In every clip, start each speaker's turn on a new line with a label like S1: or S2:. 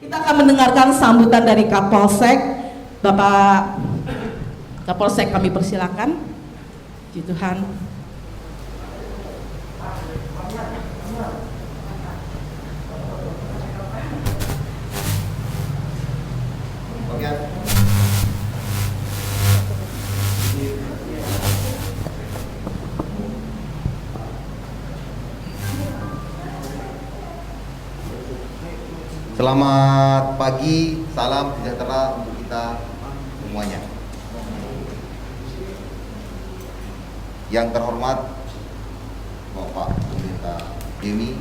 S1: Kita akan mendengarkan sambutan dari Kapolsek. Bapak Kapolsek, kami persilakan. Puji Tuhan.
S2: Selamat pagi, salam sejahtera untuk kita semuanya. Yang terhormat Bapak Pendeta Demi,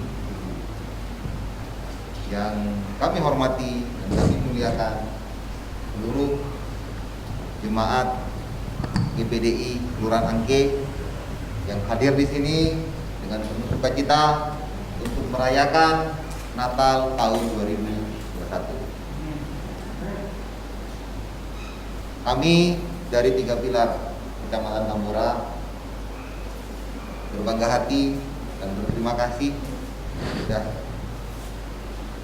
S2: yang kami hormati dan kami muliakan seluruh jemaat GPDI Kelurahan Angke yang hadir di sini dengan penuh sukacita untuk merayakan Natal tahun 2021. Kami dari 3 pilar Kecamatan Tambora berbangga hati dan berterima kasih sudah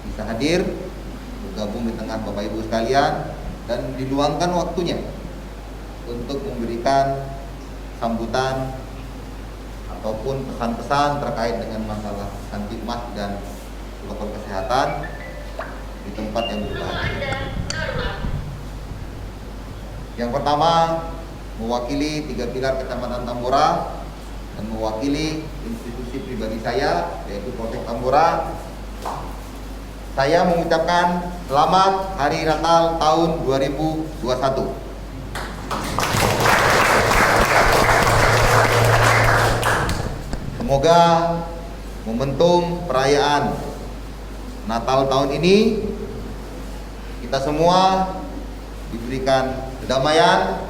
S2: bisa hadir bergabung di tengah Bapak Ibu sekalian dan diluangkan waktunya untuk memberikan sambutan ataupun pesan-pesan terkait dengan masalah Kamtibmas dan protokol kesehatan di tempat yang berbahagia. Yang pertama, mewakili 3 pilar Kecamatan Tambora dan mewakili institusi pribadi saya, yaitu Polsek Tambora, saya mengucapkan selamat Hari Natal tahun 2021. Semoga momentum perayaan Natal tahun ini kita semua diberikan kedamaian,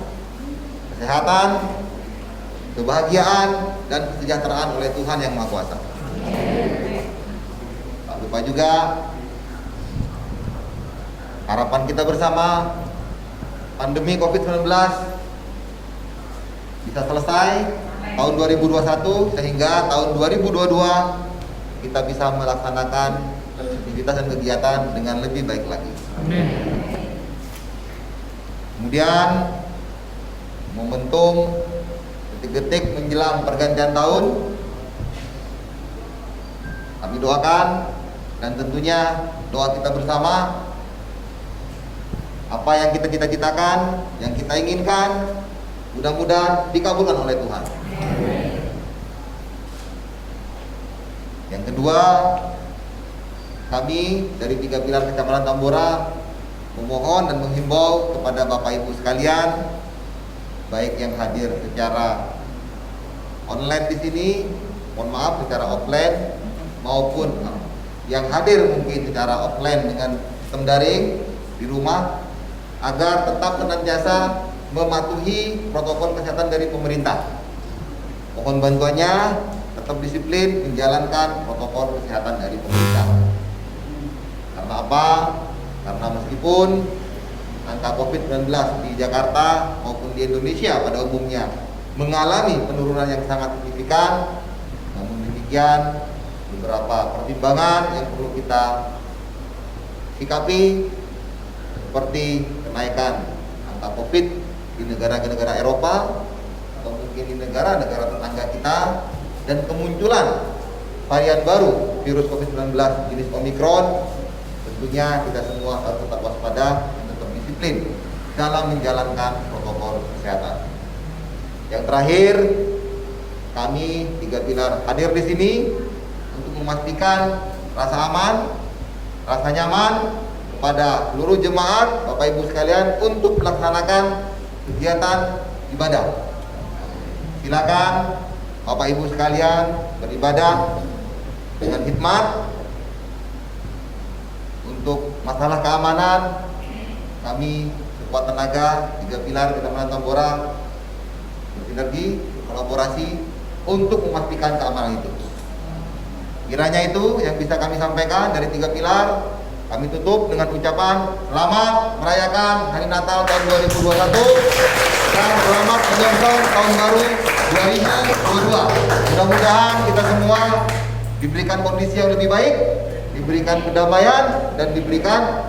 S2: kesehatan, kebahagiaan, dan kesejahteraan oleh Tuhan Yang Maha Kuasa. Tak lupa juga harapan kita bersama pandemi COVID-19 bisa selesai tahun 2021 sehingga tahun 2022 kita bisa melaksanakan aktivitas dan kegiatan dengan lebih baik lagi. Amin. Kemudian momentum detik-detik menjelang pergantian tahun, kami doakan dan tentunya doa kita bersama, apa yang kita cita-citakan, yang kita inginkan, mudah-mudahan dikabulkan oleh Tuhan. Yang kedua, kami dari 3 pilar Kecamatan Tambora memohon dan menghimbau kepada Bapak Ibu sekalian, baik yang hadir secara online di sini, mohon maaf secara offline, maupun yang hadir mungkin secara offline dengan sistem daring di rumah, agar tetap senantiasa mematuhi protokol kesehatan dari pemerintah. Mohon bantuannya, tetap disiplin menjalankan protokol kesehatan dari pemerintah. Karena apa? Karena meskipun angka COVID-19 di Jakarta maupun di Indonesia pada umumnya mengalami penurunan yang sangat signifikan, namun demikian beberapa pertimbangan yang perlu kita sikapi, seperti kenaikan angka COVID di negara-negara Eropa atau mungkin di negara-negara tetangga kita, dan kemunculan varian baru virus COVID-19 jenis Omikron. Tentunya kita semua harus tetap waspada dan tetap disiplin dalam menjalankan protokol kesehatan. Yang terakhir, kami 3 pilar hadir di sini untuk memastikan rasa aman, rasa nyaman kepada seluruh jemaat, Bapak Ibu sekalian, untuk melaksanakan kegiatan ibadah. Silakan Bapak Ibu sekalian beribadah dengan hikmat. Untuk masalah keamanan, kami sekuat tenaga 3 pilar Kecamatan Tambora bersinergi, kolaborasi untuk memastikan keamanan itu. Kiranya itu yang bisa kami sampaikan dari 3 pilar. Kami tutup dengan ucapan selamat merayakan Hari Natal tahun 2021 dan selamat menyongsong tahun baru 2022. Mudah-mudahan kita semua diberikan kondisi yang lebih baik, diberikan kedamaian, dan diberikan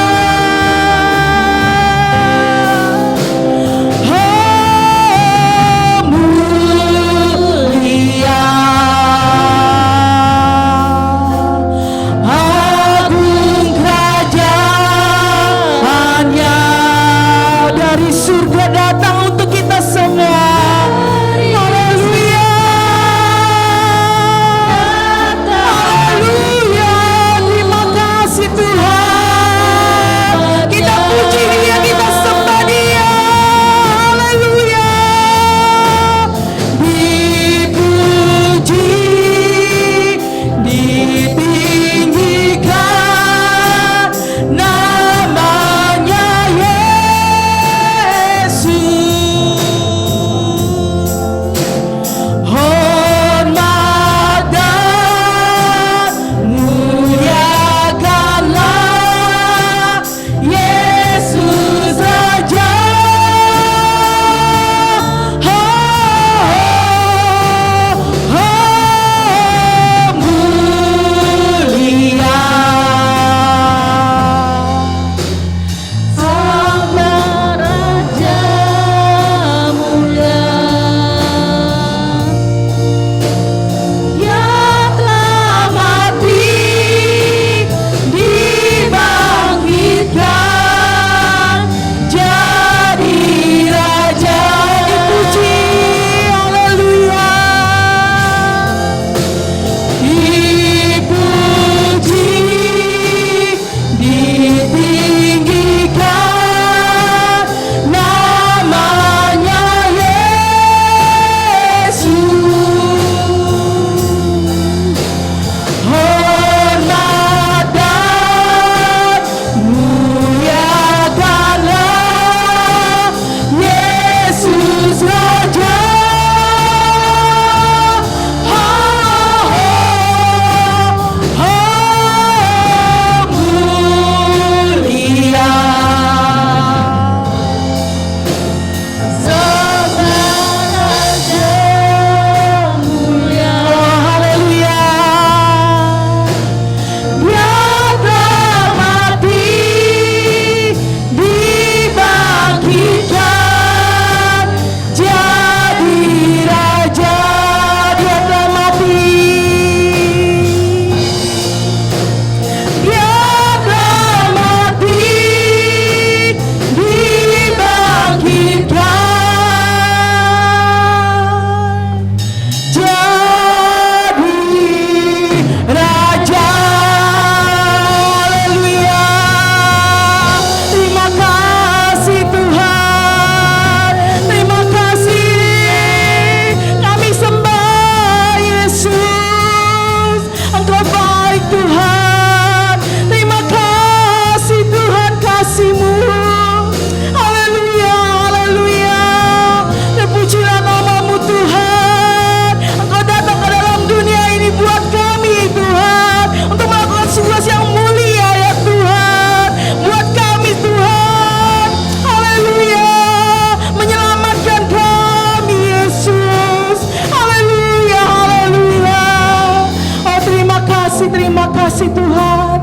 S1: terima kasih Tuhan.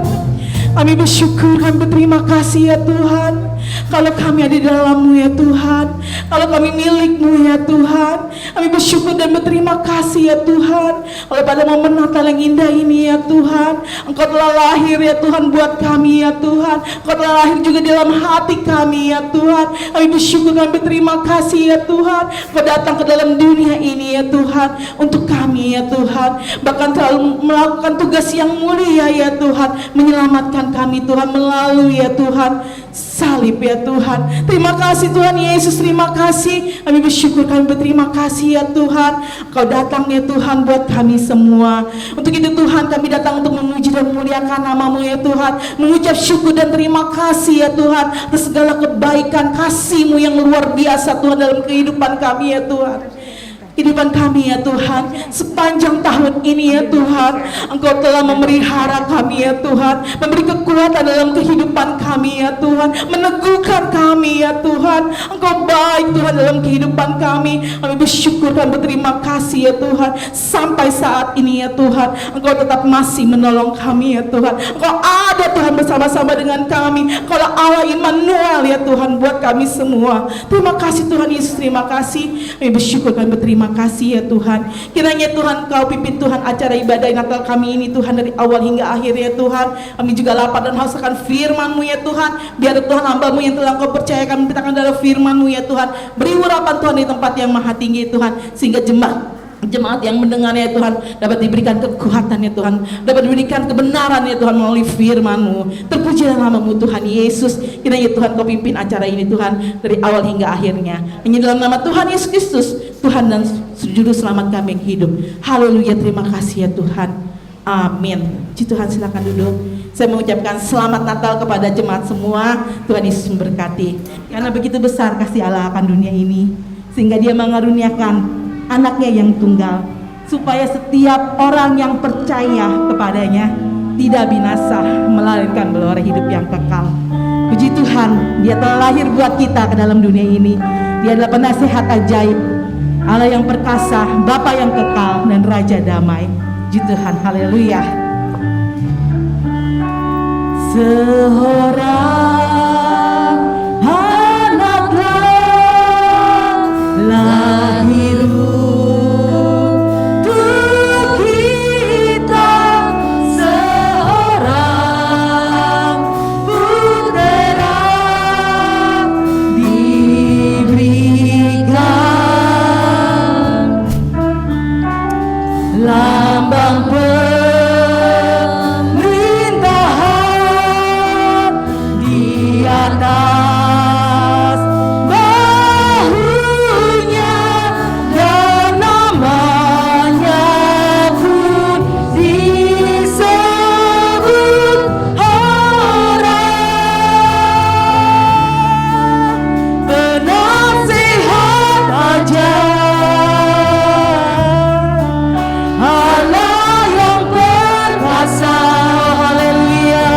S1: Kami bersyukur, kami berterima kasih ya Tuhan. Kalau kami ada di dalam-Mu ya Tuhan, kalau kami milik-Mu ya Tuhan, kami bersyukur dan berterima kasih ya Tuhan. Kalau pada momen Natal yang indah ini ya Tuhan, Engkau telah lahir ya Tuhan buat kami ya Tuhan. Engkau telah lahir juga di dalam hati kami ya Tuhan. Kami bersyukur dan berterima kasih ya Tuhan. Engkau datang ke dalam dunia ini ya Tuhan, untuk kami ya Tuhan. Bahkan selalu melakukan tugas yang mulia ya Tuhan, menyelamatkan kami Tuhan melalui ya Tuhan salib ya Tuhan. Terima kasih Tuhan Yesus, terima kasih. Kami bersyukur, kami berterima kasih ya Tuhan. Kau datang ya Tuhan buat kami semua. Untuk itu Tuhan, kami datang untuk memuji dan memuliakan nama-Mu ya Tuhan, mengucap syukur dan terima kasih ya Tuhan atas segala kebaikan kasih-Mu yang luar biasa Tuhan dalam kehidupan kami ya Tuhan. Kehidupan kami ya Tuhan, sepanjang tahun ini ya Tuhan, Engkau telah memelihara kami ya Tuhan, memberi kekuatan dalam kehidupan kami ya Tuhan, meneguhkan kami ya Tuhan. Engkau baik Tuhan dalam kehidupan kami. Kami bersyukur dan berterima kasih ya Tuhan. Sampai saat ini ya Tuhan, Engkau tetap masih menolong kami ya Tuhan. Engkau ada Tuhan bersama-sama dengan kami. Engkau Allah Immanuel ya Tuhan buat kami semua. Terima kasih Tuhan Yesus, terima kasih. Kami bersyukur dan berterima kasih ya Tuhan. Kiranya Tuhan Kau pimpin Tuhan acara ibadah Natal kami ini Tuhan, dari awal hingga akhir ya Tuhan. Kami juga lapar dan haus akan firman-Mu ya Tuhan. Biar Tuhan hamba-Mu yang telah Kau percayakan menceritakan dalam firman-Mu ya Tuhan, beri urapan Tuhan di tempat yang maha tinggi Tuhan, sehingga jemaat yang mendengarnya ya Tuhan dapat diberikan kekuatan ya Tuhan, dapat diberikan kebenaran ya Tuhan melalui firman-Mu. Terpujilah nama-Mu Tuhan Yesus. Kiranya Tuhan Kau pimpin acara ini Tuhan, dari awal hingga akhirnya. Hanya dalam nama Tuhan Yesus Kristus, Tuhan dan Juru Selamat kami yang hidup. Haleluya, terima kasih ya Tuhan. Amin. Puji Tuhan, silakan duduk. Saya mengucapkan selamat Natal kepada jemaat semua. Tuhan Yesus memberkati. Karena begitu besar kasih Allah akan dunia ini, sehingga Dia mengaruniakan anaknya yang tunggal, supaya setiap orang yang percaya kepadanya tidak binasa, melainkan beroleh hidup yang kekal. Puji Tuhan, Dia telah lahir buat kita ke dalam dunia ini. Dia adalah penasehat ajaib, Allah yang perkasa, Bapa yang kekal, dan Raja damai. Puji Tuhan, haleluya. Seorang anaklah lahir untuk kita, seorang putera diberikan, lambang pemerintahan di atas bahunya, dan namanya pun disebut orang penasehat ajaib, Allah yang perkasa, haleluya,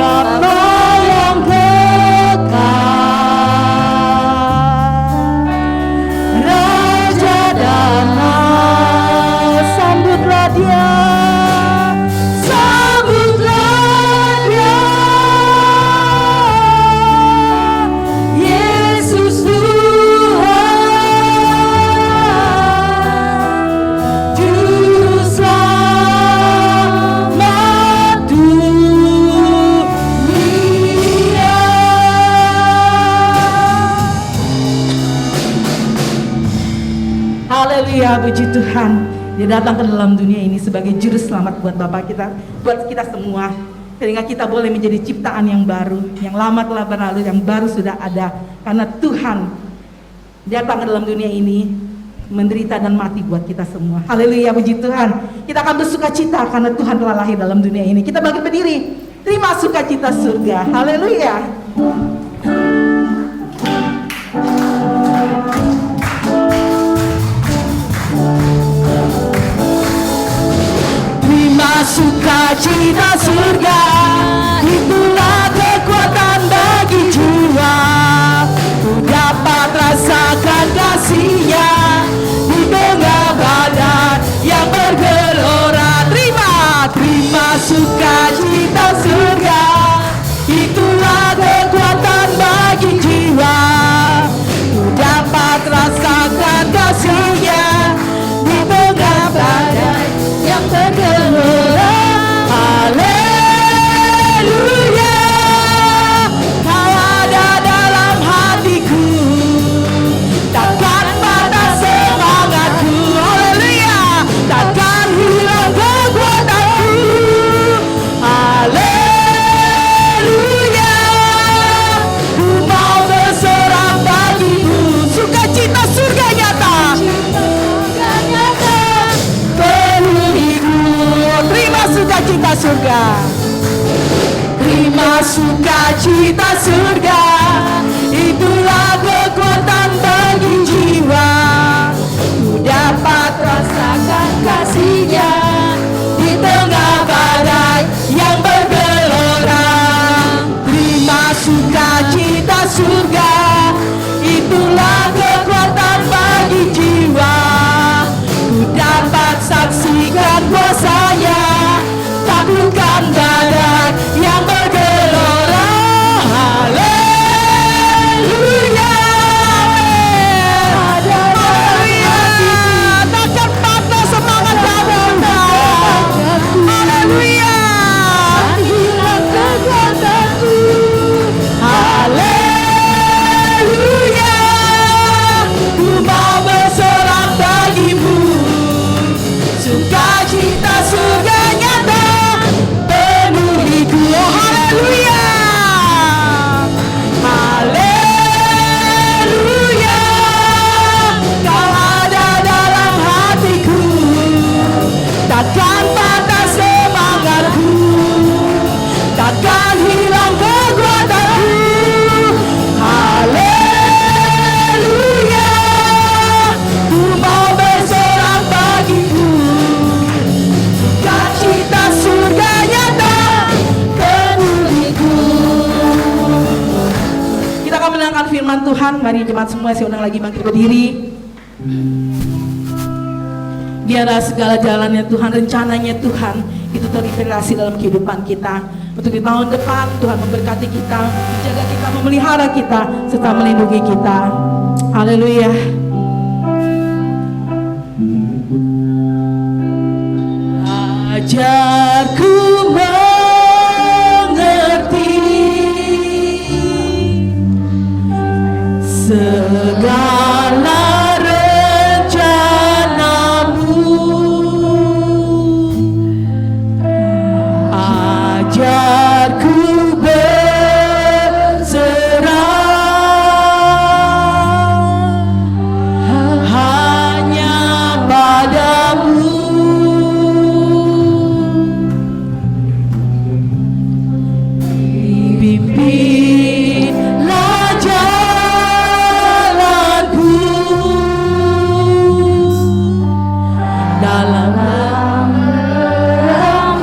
S1: Bapa yang kekal, Raja damai. Sambutlah Dia, sambutlah Dia, Yesus Tuhan, Juru Selamat dunia. Haleluya, puji Tuhan. Dia datang ke dalam dunia ini sebagai juru selamat buat Bapak kita, buat kita semua, sehingga kita boleh menjadi ciptaan yang baru. Yang lama telah berlalu, yang baru sudah ada, karena Tuhan datang ke dalam dunia ini menderita dan mati buat kita semua. Haleluya, puji Tuhan. Kita akan bersuka cita karena Tuhan telah lahir dalam dunia ini. Kita bangkit berdiri, terima sukacita surga. Haleluya. Terima sukacita surga, itulah kekuatan bagi jiwa. Ku dapat rasakan kasih-Nya di tengah badan yang bergelora. surga. Terima sukacita surga, itulah kekuatan bagi jiwa. Ku dapat rasakan kasih-Nya di tengah badai yang bergelora. Terima sukacita surga, itulah kekuatan bagi jiwa. Ku dapat saksikan kuasa-Nya, taklukkan badai yang bergelora. Haleluya, haleluya. Takkan patah semangat kami. Haleluya, hilang kekuatanku. Haleluya, ku mau bersorak bagimu. Sukacita surga nyata penuhiku. Oh, haleluya, haleluya. Kau ada dalam hatiku, takkan patah semangatku, takkan hilang kekuatanku. Haleluya, ku mau bersorak bagimu. Sukacita surga nyata penuhiku. Kita akan mendengarkan firman Tuhan. Mari jemaat semua, saya undang lagi bangkit berdiri. Biarlah segala jalannya Tuhan, rencananya Tuhan itu terrealisasi dalam kehidupan kita. Untuk di tahun depan Tuhan memberkati kita, menjaga kita, memelihara kita, serta melindungi kita. Haleluya. Ajarku mengerti segala rencanamu. Ajarku berserah hanya padamu. Pimpinlah jalanku dalam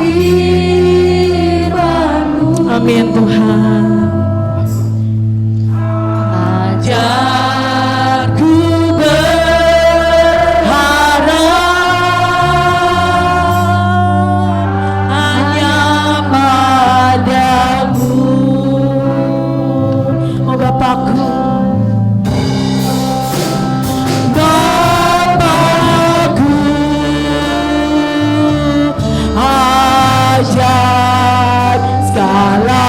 S1: firman-Mu. Amin Tuhan. Ajarku berharap hanya padamu. Oh Bapakku, Bapakku, ajar segala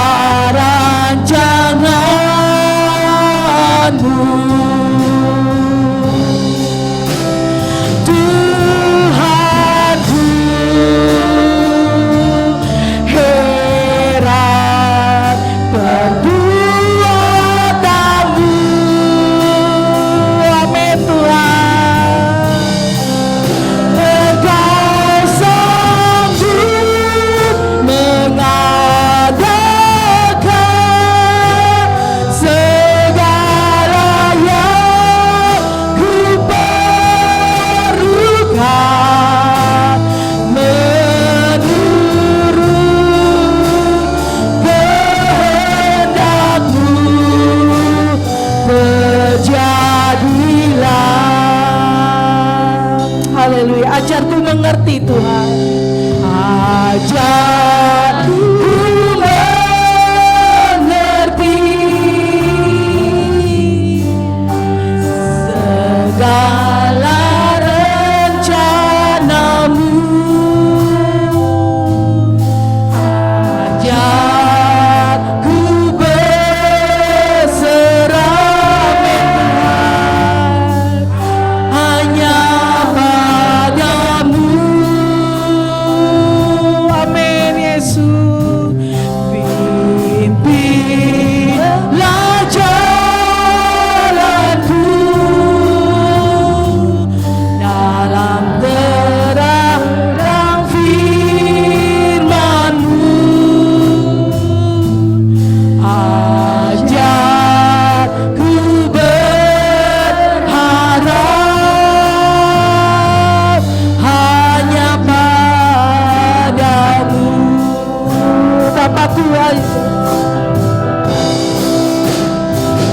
S1: haleluya.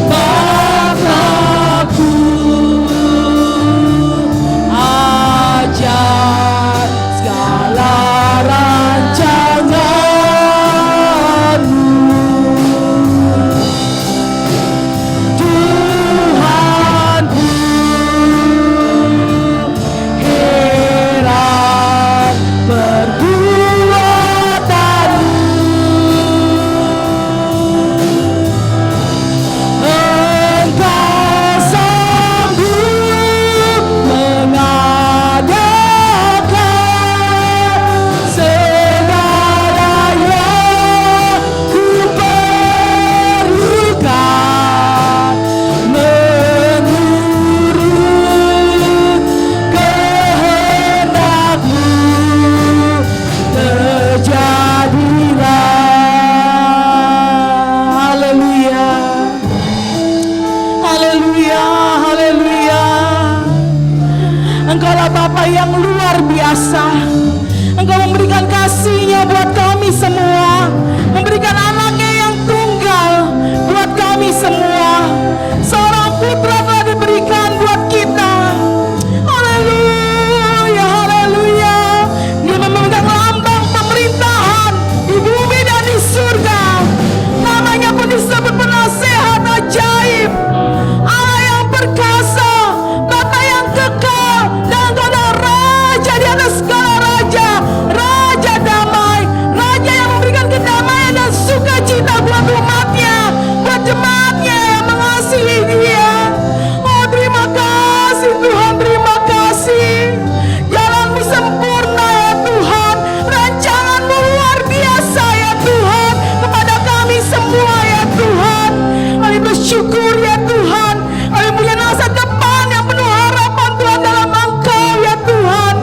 S1: Bapakku, ajar segala rancanganmu. Tuhanku, heran perbuatanmu. Engkau sanggup mengadakan segala yang kuperlukan menurut kehendak-Mu. Terjadilah. Haleluya. Haleluya, haleluya. Engkaulah Bapa yang luar biasa. Engkau memberikan kasih-Nya buat kami semua, memberikan anaknya yang tunggal buat kami semua. Seorang putra telah diberikan buat kita. Haleluya, haleluya. Dia memegang lambang pemerintahan di bumi dan di surga. Namanya pun disebut penasehat ajaib, Allah yang perkasa, Bapa yang kekal, dan Engkau adalah Raja di atas segala raja, Raja damai, Raja yang memberikan kedamaian dan sukacita buat umatnya, buat jemaatnya yang mengasihi Dia. Oh, terima kasih Tuhan, terima kasih. Jalan-Mu sempurna ya Tuhan, rancangan-Mu luar biasa ya Tuhan kepada kami semua ya Tuhan. Kami bersyukur ya Tuhan, kami punya masa depan yang penuh harapan Tuhan dalam Engkau ya Tuhan.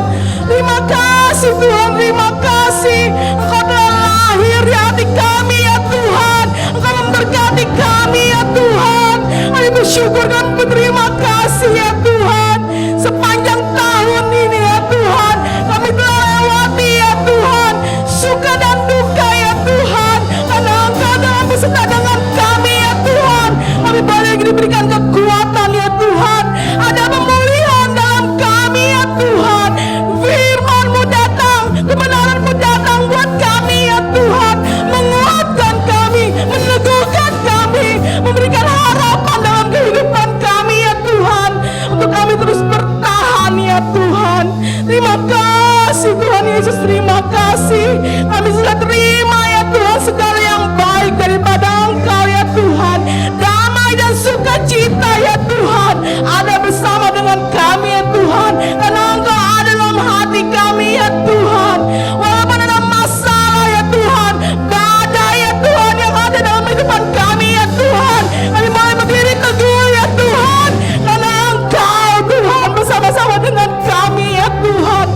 S1: Terima kasih Tuhan, terima kasih. Engkau telah lahir di hati kami ya Tuhan, Engkau memberkati kami ya Tuhan. Kami bersyukur dan berterima kasih ya Tuhan. Sepanjang tahun ini ya Tuhan, kami telah lewati ya Tuhan suka dan duka ya Tuhan, karena Engkau dalam beserta dengan kami ya Tuhan. Kami boleh diberikan kekuatan ya Tuhan, ada pemulihan dalam kami ya Tuhan. Firman-Mu datang, kebenaran-Mu datang buat kami ya Tuhan, menguatkan kami, meneguhkan kami, memberikan harapan dalam kehidupan kami ya Tuhan, untuk kami terus bertahan ya Tuhan. Terima kasih Tuhan Yesus, terima kasih. Kami sudah terima ya Tuhan segala yang baik daripada Engkau ya Tuhan. Damai dan sukacita ya Tuhan ada bersama dengan kami ya Tuhan, karena Engkau ada dalam hati kami ya Tuhan. Walaupun ada masalah ya Tuhan, badai ya Tuhan yang ada dalam kehidupan kami ya Tuhan, kami boleh berdiri teguh ya Tuhan, karena Engkau Tuhan bersama-sama dengan kami ya Tuhan.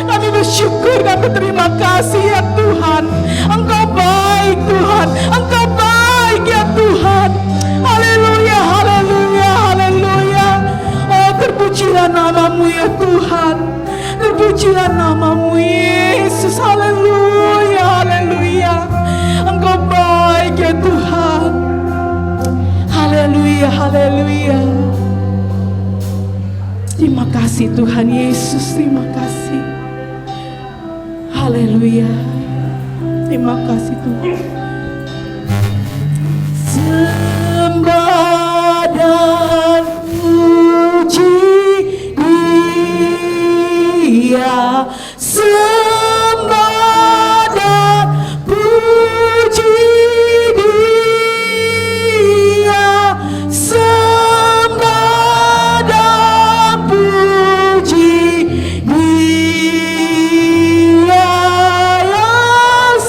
S1: Kami bersyukur dan berterima kasih ya Tuhan. Engkau baik Tuhan, Engkau baik ya Tuhan. Haleluya, haleluya, haleluya. Oh, terpujilah nama-Mu ya Tuhan, terpujilah nama-Mu Yesus. Haleluya, haleluya. Engkau baik ya Tuhan. Haleluya, haleluya. Terima kasih Tuhan Yesus, terima kasih. Haleluya. Terima kasih Tuhan. Sembah dan puji Dia, sembah dan puji Dia, sembah dan puji Dia yang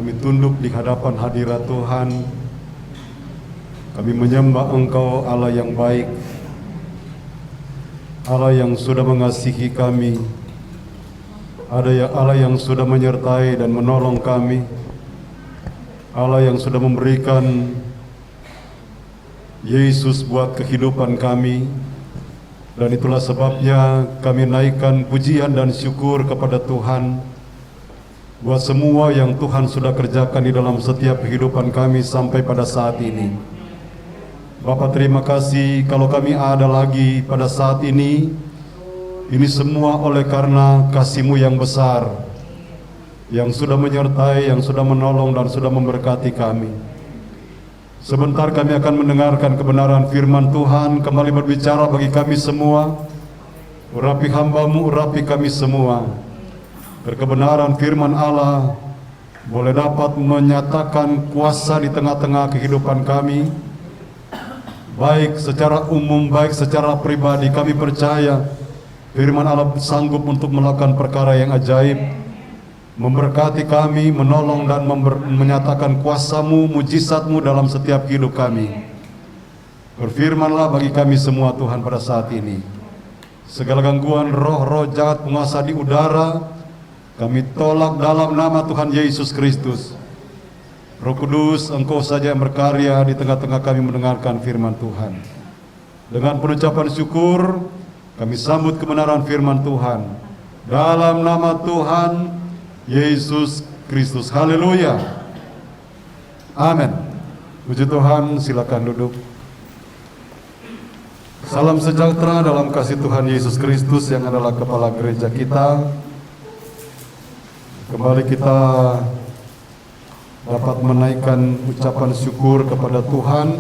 S3: Kami tunduk di hadapan hadirat Tuhan. Kami menyembah Engkau, Allah yang baik, Allah yang sudah mengasihi kami, Allah yang sudah menyertai dan menolong kami, Allah yang sudah memberikan Yesus buat kehidupan kami. Dan itulah sebabnya kami naikkan pujian dan syukur kepada Tuhan buat semua yang Tuhan sudah kerjakan di dalam setiap kehidupan kami sampai pada saat ini. Bapa, terima kasih kalau kami ada lagi pada saat ini semua oleh karena kasih-Mu yang besar, yang sudah menyertai, yang sudah menolong dan sudah memberkati kami. Sebentar kami akan mendengarkan kebenaran firman Tuhan kembali berbicara bagi kami semua. Urapi hamba-Mu, urapi kami semua. Berkebenaran firman Allah boleh dapat menyatakan kuasa di tengah-tengah kehidupan kami, baik secara umum, baik secara pribadi. Kami percaya firman Allah sanggup untuk melakukan perkara yang ajaib, memberkati kami, menolong dan menyatakan kuasa-Mu, mujizat-Mu dalam setiap hidup kami. Berfirmanlah bagi kami semua Tuhan pada saat ini. Segala gangguan roh-roh jahat penguasa di udara kami tolak dalam nama Tuhan Yesus Kristus. Roh Kudus, Engkau saja yang berkarya di tengah-tengah kami mendengarkan firman Tuhan. Dengan pengucapan syukur kami sambut kebenaran firman Tuhan dalam nama Tuhan Yesus Kristus. Haleluya. Amin. Puji Tuhan, silakan duduk. Salam sejahtera dalam kasih Tuhan Yesus Kristus yang adalah kepala gereja kita. Kembali kita dapat menaikkan ucapan syukur kepada Tuhan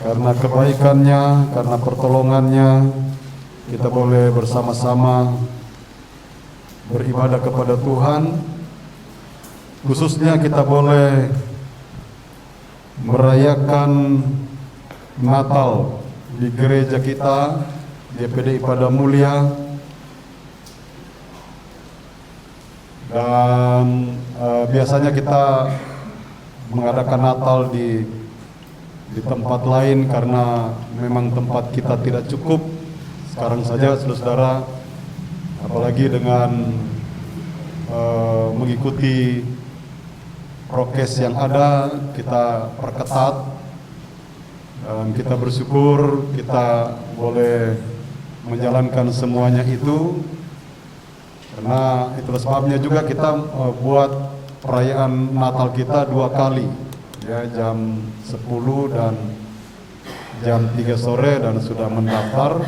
S3: karena kebaikannya, karena pertolongannya. Kita boleh bersama-sama beribadah kepada Tuhan. Khususnya kita boleh merayakan Natal di gereja kita, di GPDI Pada Mulia. Dan biasanya kita mengadakan Natal di tempat lain karena memang tempat kita tidak cukup. Sekarang saja saudara-saudara, apalagi dengan mengikuti prokes yang ada, kita perketat dan kita bersyukur kita boleh menjalankan semuanya itu. Karena itulah sebabnya juga kita buat perayaan Natal kita 2 kali, ya, jam 10 dan jam 3 sore dan sudah mendaftar.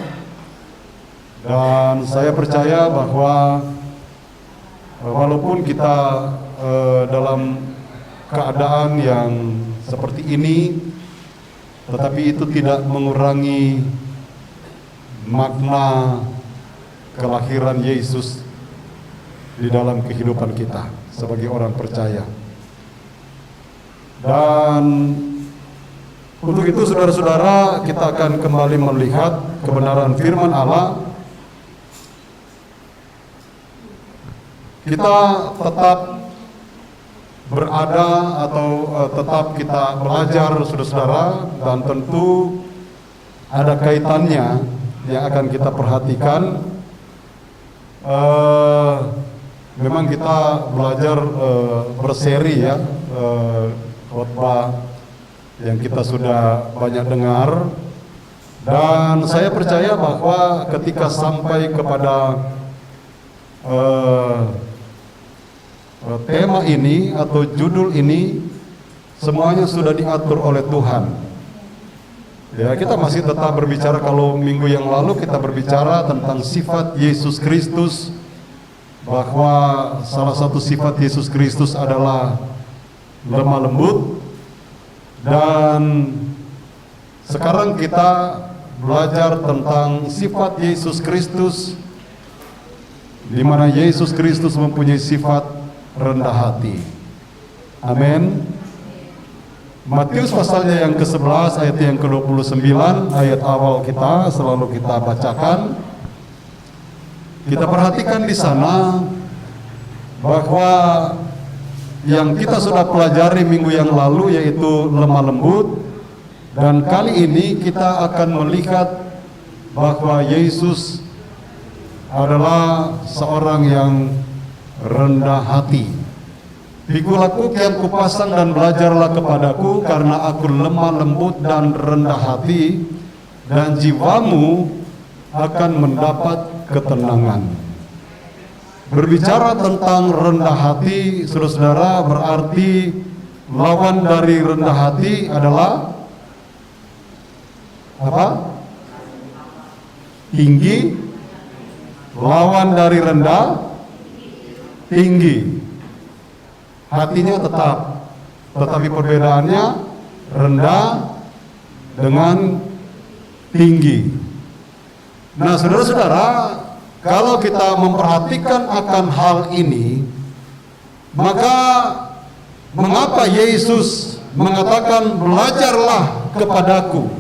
S3: Dan saya percaya bahwa walaupun kita dalam keadaan yang seperti ini, tetapi itu tidak mengurangi makna kelahiran Yesus di dalam kehidupan kita sebagai orang percaya. Dan untuk itu saudara-saudara, kita akan kembali melihat kebenaran firman Allah. Kita tetap berada atau tetap kita belajar saudara-saudara, dan tentu ada kaitannya yang akan kita perhatikan. Memang kita belajar berseri, ya, khotbah yang kita sudah banyak dengar, dan saya percaya bahwa ketika sampai kepada tema ini atau judul ini, semuanya sudah diatur oleh Tuhan. Ya, kita masih tetap berbicara, kalau minggu yang lalu kita berbicara tentang sifat Yesus Kristus, bahwa salah satu sifat Yesus Kristus adalah lemah lembut. Dan sekarang kita belajar tentang sifat Yesus Kristus, di mana Yesus Kristus mempunyai sifat rendah hati. Amin. Matius pasalnya yang ke-11 ayat yang ke-29, ayat awal kita selalu kita bacakan. Kita perhatikan di sana bahwa yang kita sudah pelajari minggu yang lalu, yaitu lemah lembut. Dan kali ini kita akan melihat bahwa Yesus adalah seorang yang rendah hati. Pikulanku kian kupasang dan belajarlah kepadaku, karena aku lemah lembut dan rendah hati, dan jiwamu akan mendapat ketenangan. Berbicara tentang rendah hati, saudara-saudara, berarti lawan dari rendah hati adalah apa? Tinggi. Lawan dari rendah, tinggi. Hatinya tetap, tetapi perbedaannya rendah dengan tinggi. Nah, saudara-saudara, kalau kita memperhatikan akan hal ini, maka mengapa Yesus mengatakan belajarlah kepadaku,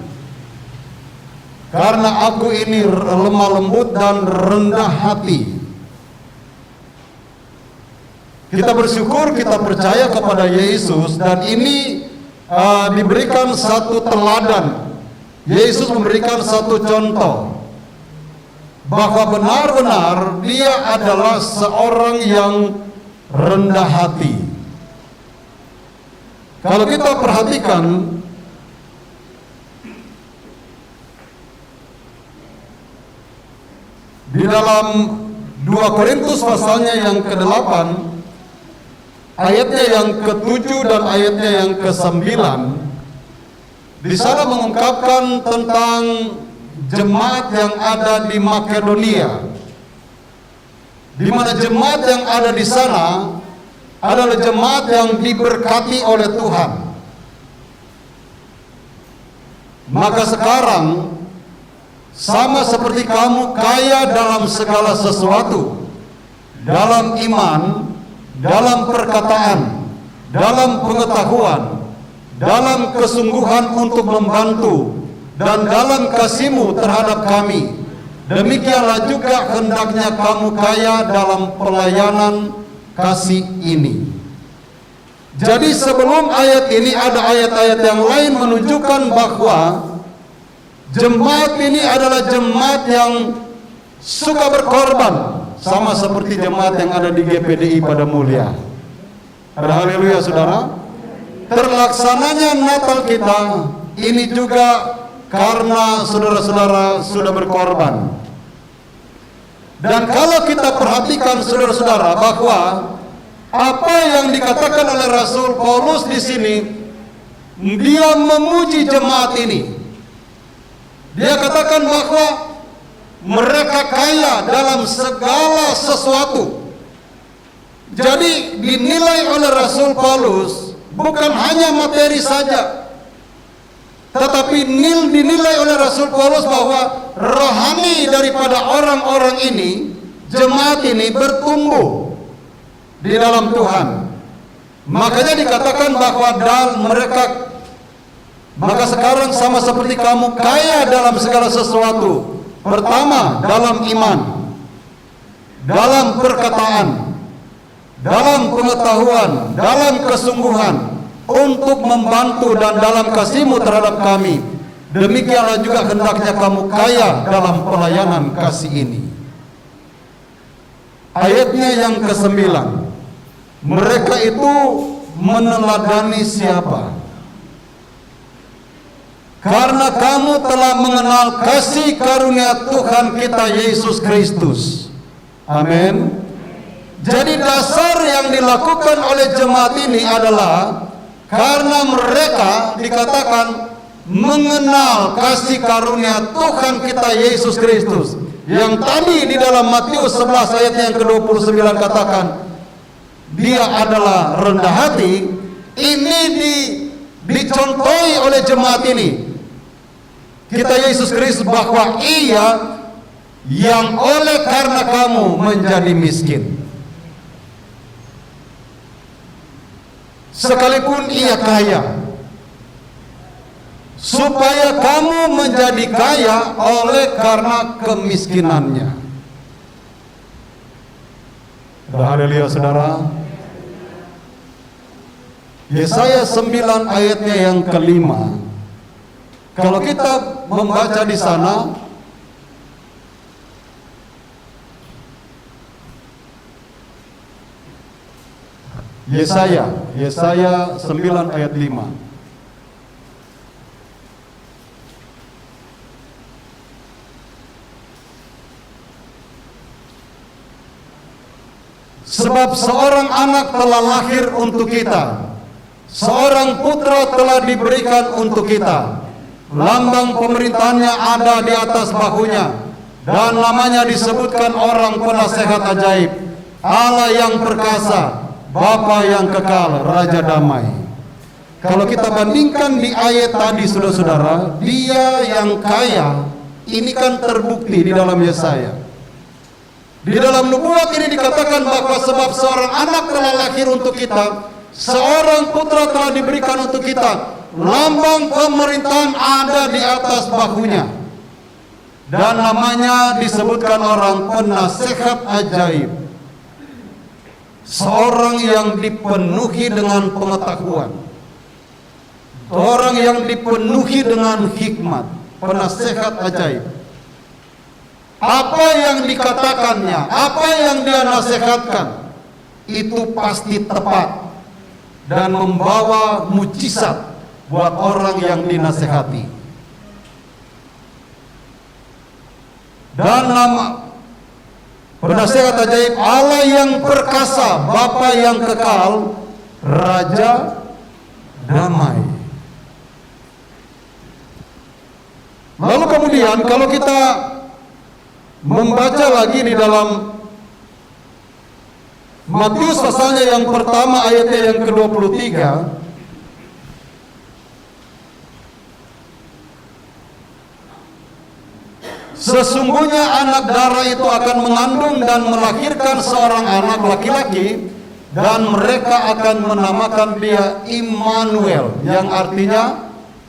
S3: karena aku ini lemah lembut dan rendah hati. Kita bersyukur, kita percaya kepada Yesus, dan ini diberikan satu teladan. Yesus memberikan satu contoh bahwa benar-benar dia adalah seorang yang rendah hati. Kalau kita perhatikan di dalam 2 Korintus pasalnya yang ke-8, ayatnya yang ke-7 dan ayatnya yang ke-9, di sana mengungkapkan tentang jemaat yang ada di Makedonia, di mana jemaat yang ada di sana adalah jemaat yang diberkati oleh Tuhan. Maka sekarang sama seperti kamu kaya dalam segala sesuatu, dalam iman, dalam perkataan, dalam pengetahuan, dalam kesungguhan untuk membantu, dan dalam kasihmu terhadap kami, demikianlah juga hendaknya kamu kaya dalam pelayanan kasih ini. Jadi sebelum ayat ini ada ayat-ayat yang lain menunjukkan bahwa jemaat ini adalah jemaat yang suka berkorban, sama seperti jemaat yang ada di GPDI pada Mulia. Ada haleluya, saudara. Terlaksananya Natal kita ini juga karena saudara-saudara sudah berkorban. Dan kalau kita perhatikan, saudara-saudara, bahwa apa yang dikatakan oleh Rasul Paulus di sini, dia memuji jemaat ini. Dia katakan bahwa mereka kaya dalam segala sesuatu. Jadi dinilai oleh Rasul Paulus bukan hanya materi saja, tetapi dinilai oleh Rasul Paulus bahwa rohani daripada orang-orang ini, jemaat ini bertumbuh di dalam Tuhan. Makanya dikatakan bahwa maka sekarang sama seperti kamu kaya dalam segala sesuatu. Pertama, dalam iman, dalam perkataan, dalam pengetahuan, dalam kesungguhan untuk membantu, dan dalam kasihmu terhadap kami, demikianlah juga hendaknya kamu kaya dalam pelayanan kasih ini. Ayatnya yang ke-9, mereka itu meneladani siapa? Karena kamu telah mengenal kasih karunia Tuhan kita Yesus Kristus. Amin. Jadi dasar yang dilakukan oleh jemaat ini adalah karena mereka dikatakan mengenal kasih karunia Tuhan kita Yesus Kristus. Yang tadi di dalam Matius 11 ayat yang ke-29 katakan dia adalah rendah hati. Ini dicontohi oleh jemaat ini kita Yesus Kristus, bahwa ia yang oleh karena kamu menjadi miskin, sekalipun ia kaya, supaya kamu menjadi kaya oleh karena kemiskinannya. Haleluya, saudara. Yesaya 9 ayatnya yang kelima. Kalau kita membaca di sana, Yesaya 9 ayat 5. Sebab seorang anak telah lahir untuk kita, seorang putra telah diberikan untuk kita. Lambang pemerintahannya ada di atas bahunya, dan namanya disebutkan Orang Penasehat Ajaib, Allah yang perkasa, Bapa yang kekal, Raja Damai. Kalau kita bandingkan di ayat tadi, saudara-saudara, Dia yang kaya, ini kan terbukti di dalam Yesaya. Di dalam nubuat ini dikatakan bahwa sebab seorang anak telah lahir untuk kita, seorang putra telah diberikan untuk kita, lambang pemerintahan ada di atas bahunya, dan namanya disebutkan Orang Penasehat Ajaib. Seorang yang dipenuhi dengan pengetahuan, orang yang dipenuhi dengan hikmat, penasehat ajaib. Apa yang dikatakannya, apa yang dia nasihatkan, itu pasti tepat dan membawa mujizat buat orang yang dinasehati. Dan nama penasehat ajaib, Allah yang perkasa, Bapa yang kekal, Raja Damai. Lalu kemudian kalau kita membaca lagi di dalam Matius pasalnya yang pertama ayatnya yang ke-23, sesungguhnya anak darah itu akan mengandung dan melahirkan seorang anak laki-laki, dan mereka akan menamakan dia Immanuel,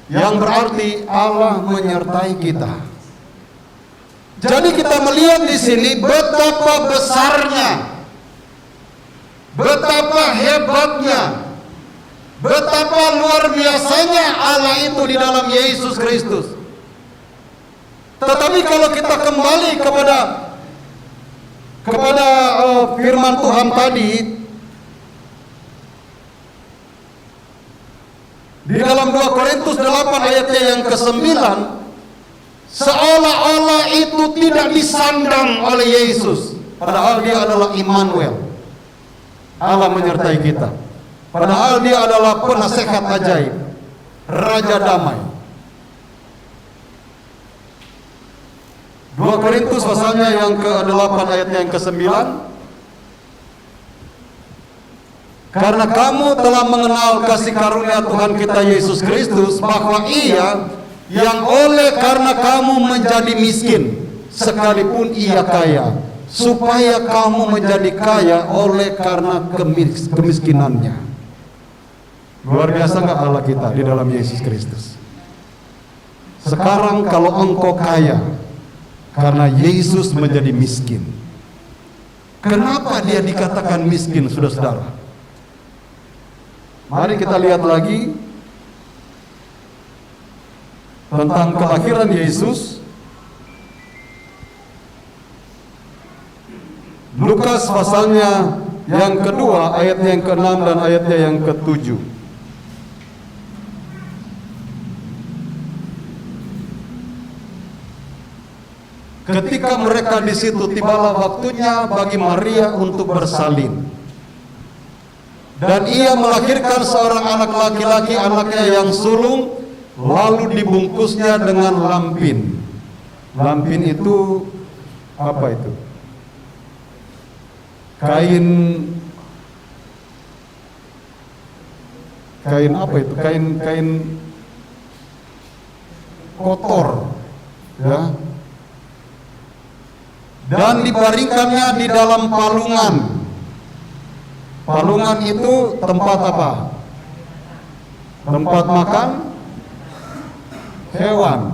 S3: yang berarti Allah menyertai kita. Jadi kita melihat di sini betapa besarnya, betapa hebatnya, betapa luar biasanya Allah itu di dalam Yesus Kristus. Tetapi kalau kita kembali kepada firman Tuhan tadi di dalam 2 Korintus 8 ayatnya yang ke-9, seolah-olah itu tidak disandang oleh Yesus, padahal Dia adalah Immanuel, Allah menyertai kita. Padahal Dia adalah penasehat ajaib, Raja Damai. 2 Korintus pasalnya yang ke-8 ayatnya yang ke-9, karena kamu telah mengenal kasih karunia Tuhan kita Yesus Kristus, bahwa Ia yang oleh karena kamu menjadi miskin, sekalipun Ia kaya, supaya kamu menjadi kaya oleh karena kemiskinannya. Luar biasa nggak Allah kita di dalam Yesus Kristus? Sekarang kalau engkau kaya karena Yesus menjadi miskin, kenapa Dia dikatakan miskin, saudara-saudara? Mari kita lihat lagi tentang kelahiran Yesus. Lukas pasalnya yang kedua ayatnya yang ke-6 dan ayatnya yang ke-7. Ketika mereka di situ, tibalah waktunya bagi Maria untuk bersalin, dan ia melahirkan seorang anak laki-laki, anaknya yang sulung, lalu dibungkusnya dengan lampin. Lampin itu apa itu? Kain apa itu? Kain kotor, ya. Dan dibaringkannya di dalam palungan. Palungan itu tempat apa? Tempat makan hewan.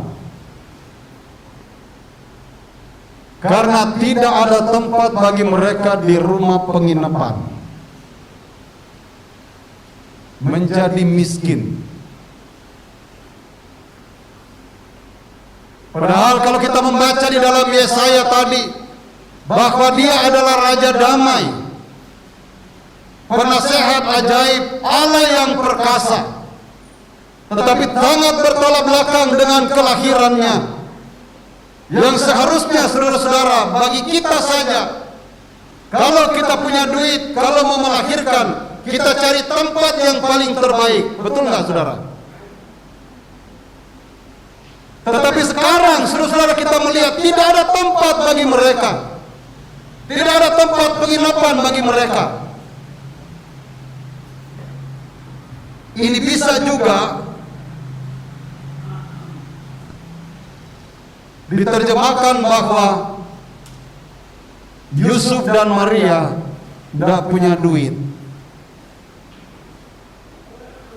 S3: Karena tidak ada tempat bagi mereka di rumah penginapan. menjadi miskin. Padahal kalau kita membaca di dalam Yesaya tadi bahwa dia adalah Raja Damai, penasehat ajaib, Allah yang perkasa, tetapi sangat bertolak belakang dengan kelahirannya, yang seharusnya saudara-saudara bagi kita saja, kalau kita punya duit, kalau mau melahirkan, kita cari tempat yang paling terbaik. Betul nggak saudara? Tetapi sekarang saudara-saudara kita melihat tidak ada tempat bagi mereka, tidak ada tempat penginapan bagi mereka. Ini bisa juga diterjemahkan bahwa Yusuf dan Maria tidak punya duit.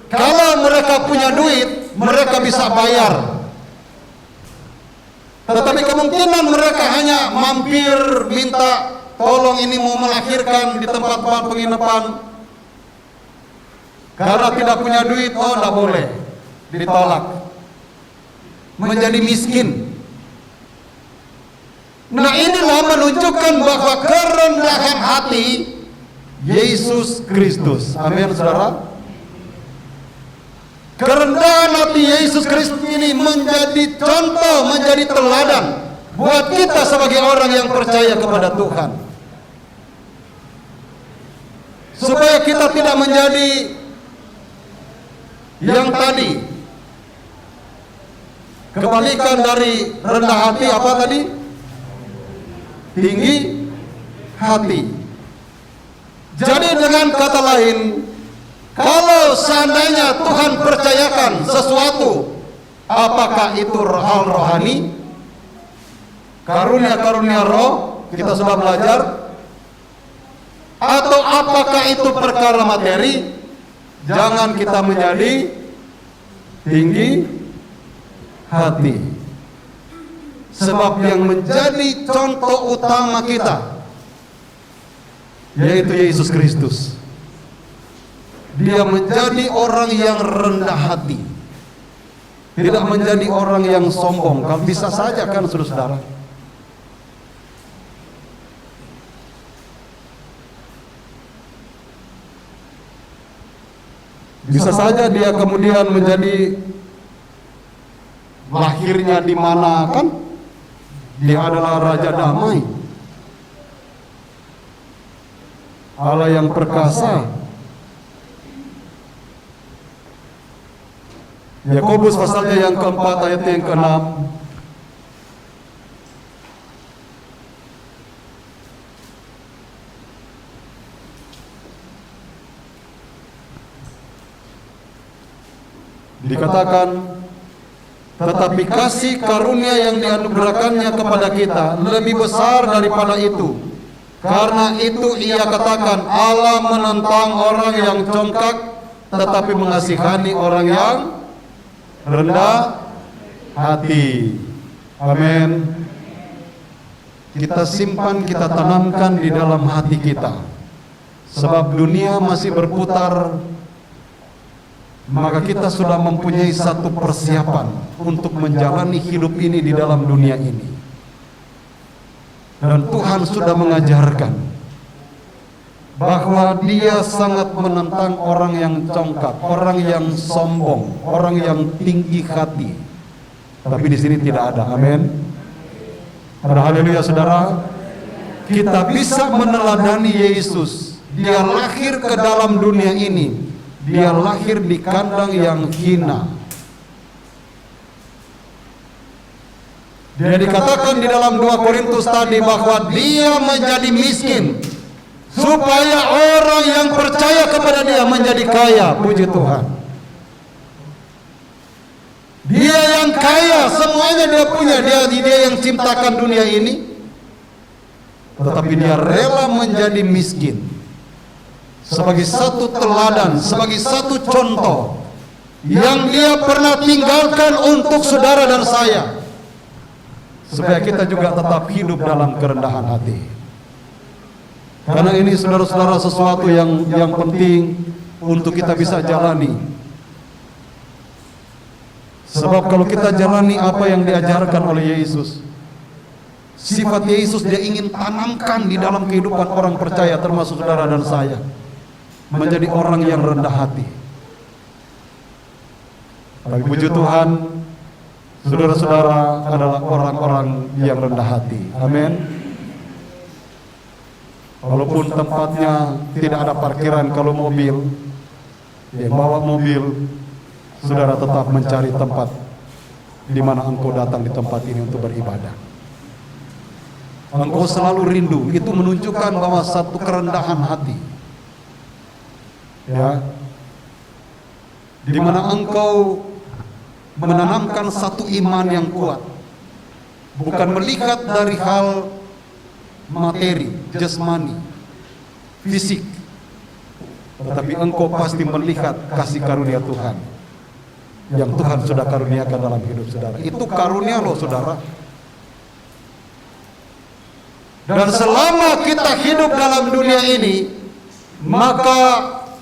S3: Kalau mereka punya duit, mereka bisa bayar. Tetapi kemungkinan mereka hanya mampir minta tolong ini mau melahirkan di tempat-tempat penginapan. Karena tidak punya duit, oh tidak boleh, ditolak. Menjadi miskin. Nah inilah menunjukkan bahwa kerendahan hati Yesus Kristus. Amin saudara. Kerendahan hati Yesus Kristus ini menjadi contoh, menjadi teladan buat kita sebagai orang yang percaya kepada Tuhan. Supaya kita tidak menjadi yang tadi, kebalikan dari rendah hati, apa tadi? Tinggi hati. Jadi dengan kata lain, kalau seandainya Tuhan percayakan sesuatu, apakah itu hal rohani, karunia-karunia roh, kita sudah belajar, atau apakah itu perkara materi, jangan kita menjadi tinggi hati. Sebab yang menjadi contoh utama kita yaitu Yesus Kristus. Dia menjadi orang yang rendah hati, tidak menjadi orang yang sombong. Kalau bisa saja kan saudara-saudara, bisa saja dia kemudian menjadi lahirnya di mana kan? Dia adalah Raja Damai, Allah yang perkasa. Yakobus pasalnya yang keempat ayat yang ke-6. Dikatakan, tetapi kasih karunia yang dianugerahkannya kepada kita lebih besar daripada itu. Karena itu ia katakan, Allah menentang orang yang congkak, tetapi mengasihani orang yang rendah hati. Amin. Kita simpan, kita tanamkan di dalam hati kita. Sebab dunia masih berputar, maka kita sudah mempunyai satu persiapan untuk menjalani hidup ini di dalam dunia ini. Dan Tuhan sudah mengajarkan bahwa Dia sangat menentang orang yang congkak, orang yang sombong, orang yang tinggi hati. Tapi di sini tidak ada. Amin. Haleluya saudara. Kita bisa meneladani Yesus. Dia lahir ke dalam dunia ini. Dia lahir di kandang yang hina. Dia dikatakan di dalam 2 Korintus tadi bahwa dia menjadi miskin supaya orang yang percaya kepada dia menjadi kaya. Puji Tuhan. Dia yang kaya, semuanya dia punya. Dia yang ciptakan dunia ini. Tetapi dia rela menjadi miskin sebagai satu teladan, sebagai satu contoh yang dia pernah tinggalkan untuk saudara dan saya, supaya kita juga tetap hidup dalam kerendahan hati. Karena ini saudara-saudara sesuatu yang penting untuk kita bisa jalani. Sebab kalau kita jalani apa yang diajarkan oleh Yesus, sifat Yesus dia ingin tanamkan di dalam kehidupan orang percaya, termasuk saudara dan saya, menjadi orang yang rendah hati. Tapi puji Tuhan, saudara-saudara adalah orang-orang yang rendah hati. Amin. Walaupun tempatnya tidak ada parkiran, kalau mobil, yang bawa mobil, saudara tetap mencari tempat di mana engkau datang di tempat ini untuk beribadah. Engkau selalu rindu, itu menunjukkan bahwa satu kerendahan hati. Ya, di mana engkau menanamkan satu iman yang kuat, bukan melihat dari hal materi, jasmani, fisik, tetapi engkau pasti melihat kasih karunia Tuhan yang Tuhan sudah karuniakan dalam hidup saudara. Itu karunia loh saudara. Dan selama kita hidup dalam dunia ini, maka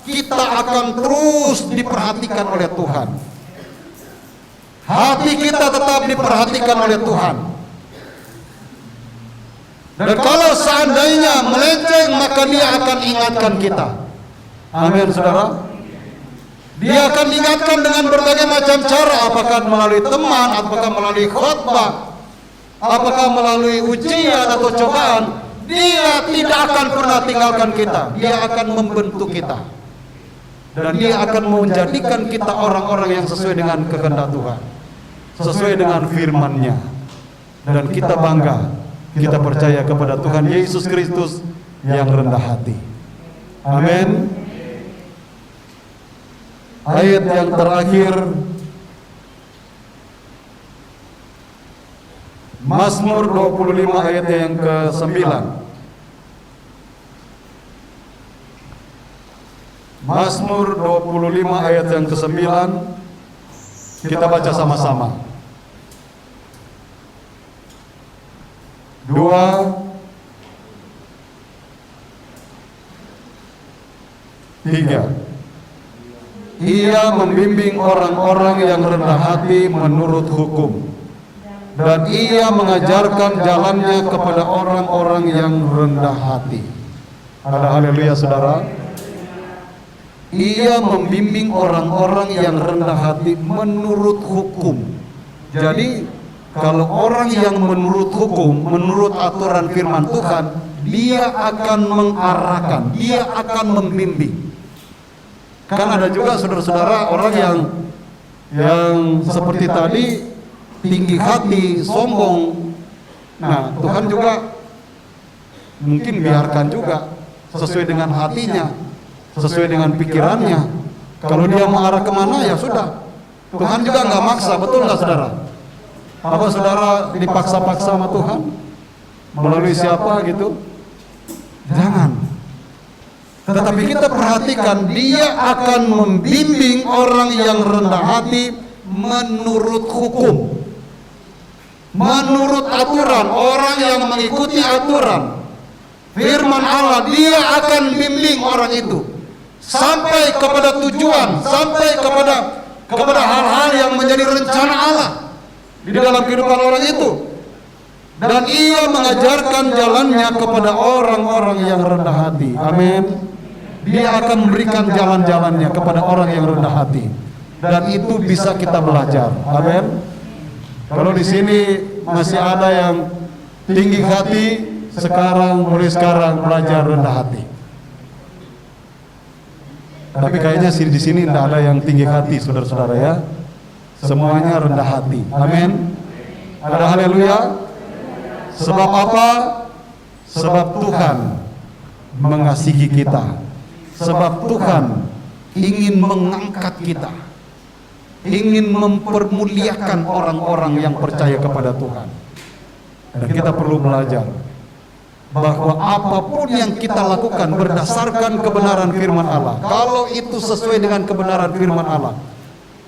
S3: kita akan terus diperhatikan oleh Tuhan. Hati kita tetap diperhatikan oleh Tuhan. Dan kalau seandainya melenceng, maka Dia akan ingatkan kita. Amin, saudara. Dia akan ingatkan dengan berbagai macam cara, apakah melalui teman, apakah melalui khotbah, apakah melalui ujian atau cobaan. Dia tidak akan pernah tinggalkan kita. Dia akan membentuk kita. Dan Dia akan menjadikan kita orang-orang yang sesuai dengan kehendak Tuhan, sesuai dengan firman-Nya. Dan kita bangga, kita percaya kepada Tuhan Yesus Kristus yang rendah hati. Amin. Ayat yang terakhir, Mazmur 25 ayat yang ke-9. Mazmur 25 ayat yang ke-9, kita baca sama-sama. 2, 3. Ia membimbing orang-orang yang rendah hati menurut hukum, dan Ia mengajarkan jalannya kepada orang-orang yang rendah hati. Ada haleluya saudara. Ia membimbing orang-orang yang rendah hati menurut hukum. Jadi kalau orang yang menurut hukum, menurut aturan firman Tuhan, dia akan mengarahkan, dia akan membimbing. Kan ada juga saudara-saudara orang yang seperti tadi, tinggi hati, sombong. Nah, Tuhan juga mungkin biarkan juga sesuai dengan hatinya, sesuai dengan pikirannya. Kalau dia mau arah kemana, ya sudah. Tuhan juga nggak maksa, betul nggak saudara? Apa saudara dipaksa-paksa sama Tuhan? Melalui siapa gitu? Jangan. Tetapi kita perhatikan, Dia akan membimbing orang yang rendah hati menurut hukum, menurut aturan. Orang yang mengikuti aturan firman Allah, Dia akan bimbing orang itu sampai kepada tujuan, sampai kepada hal-hal yang menjadi rencana Allah di dalam kehidupan orang itu. Dan Ia mengajarkan jalannya kepada orang-orang yang rendah hati. Amin. Dia akan memberikan jalan-jalannya kepada orang yang rendah hati, dan itu bisa kita belajar. Amin. Kalau di sini masih ada yang tinggi hati, mulai sekarang belajar rendah hati. Tapi kayaknya di sini tidak ada yang tinggi hati, saudara-saudara ya. Semuanya rendah hati. Amin. Ada haleluya. Sebab apa? Sebab Tuhan mengasihi kita. Sebab Tuhan ingin mengangkat kita, ingin mempermuliakan orang-orang yang percaya kepada Tuhan. Dan kita perlu belajar bahwa apapun yang kita lakukan berdasarkan kebenaran firman Allah, kalau itu sesuai dengan kebenaran firman Allah,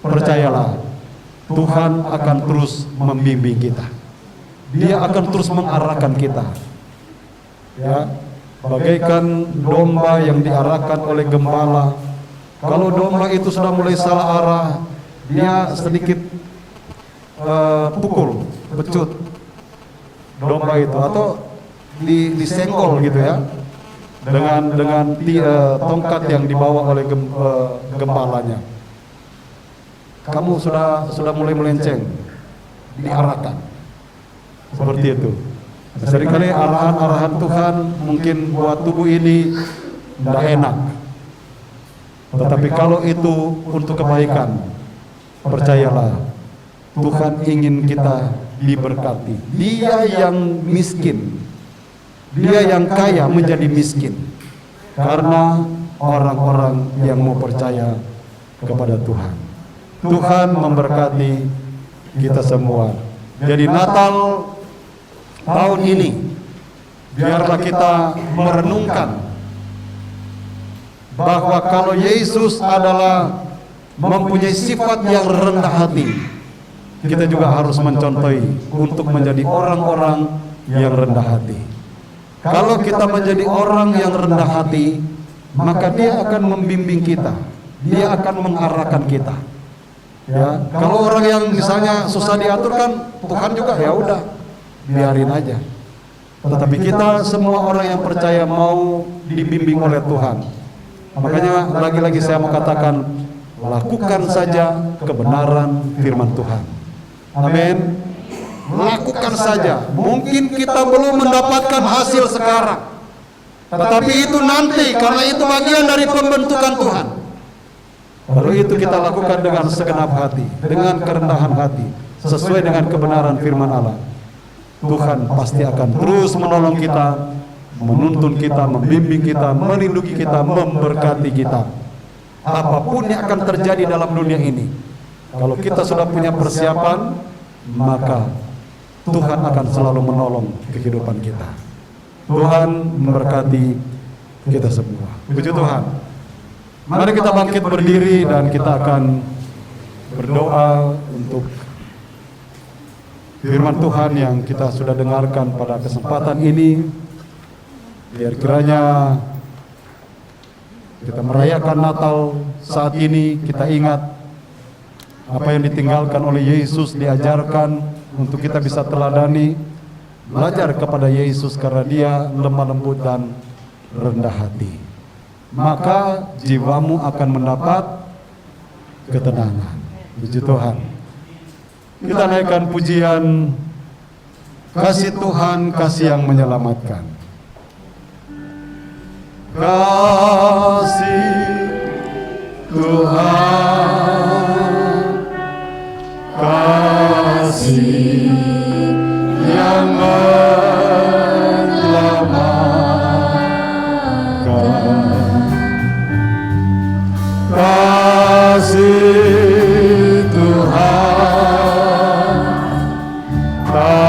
S3: percayalah, Tuhan akan terus membimbing kita. Dia akan terus mengarahkan kita. Ya, bagaikan domba yang diarahkan oleh gembala Kalau domba itu sudah mulai salah arah, dia sedikit pukul, pecut domba itu, atau disenggol gitu ya, dengan tongkat yang dibawa oleh gembalanya. Kamu sudah mulai melenceng, diarahkan seperti itu. Seringkali arahan-arahan Tuhan mungkin buat tubuh ini tidak enak, tetapi kalau itu untuk kebaikan, percayalah Tuhan ingin kita diberkati. Dia yang miskin, dia yang kaya menjadi miskin karena orang-orang yang mau percaya kepada Tuhan. Tuhan memberkati kita semua. Jadi Natal tahun ini biarlah kita merenungkan bahwa kalau Yesus adalah mempunyai sifat yang rendah hati, kita juga harus mencontohi untuk menjadi orang-orang yang rendah hati. Kalau kita menjadi orang yang rendah hati, maka Dia akan membimbing kita, Dia akan mengarahkan kita. Ya, kalau orang yang misalnya susah diatur kan, Tuhan juga ya udah biarin aja. Tetapi kita semua orang yang percaya mau dibimbing oleh Tuhan. Makanya lagi-lagi saya mau katakan, lakukan saja kebenaran firman Tuhan. Amin. Lakukan saja. Mungkin kita belum mendapatkan hasil sekarang, tetapi itu nanti, karena itu bagian dari pembentukan Tuhan. Lalu itu kita lakukan dengan segenap hati, dengan kerendahan hati, sesuai dengan kebenaran firman Allah. Tuhan pasti akan terus menolong kita, menuntun kita, membimbing kita, melindungi kita, memberkati kita. Apapun yang akan terjadi dalam dunia ini, kalau kita sudah punya persiapan, maka Tuhan akan selalu menolong kehidupan kita. Tuhan memberkati kita semua. Puji Tuhan. Mari kita bangkit berdiri dan kita akan berdoa untuk firman Tuhan yang kita sudah dengarkan pada kesempatan ini. Biar kiranya kita merayakan Natal saat ini, kita ingat apa yang ditinggalkan oleh Yesus, diajarkan untuk kita bisa teladani, belajar kepada Yesus karena Dia lemah lembut dan rendah hati. Maka jiwamu akan mendapat ketenangan. Puji Tuhan. Kita naikkan pujian kasih Tuhan, kasih yang menyelamatkan. Kasih Tuhan, kasih yang menyelamatkan. Kasih Tuhan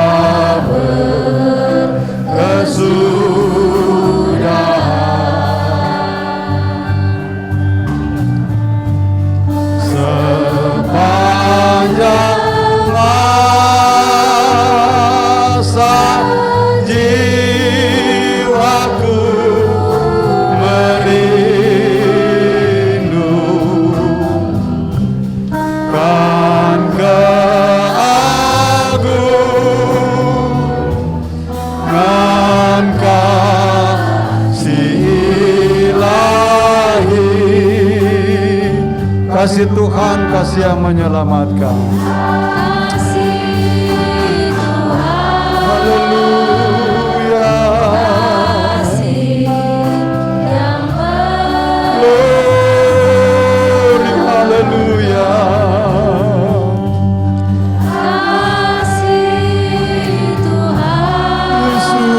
S3: tak berkesudahan sepanjang masa jiwaku kasih Tuhan, kasih yang menyelamatkan.
S4: Kasih Tuhan,
S3: Haleluya.
S4: kasih yang
S3: Glory, haleluya.
S4: kasih Tuhan,
S3: Yesus,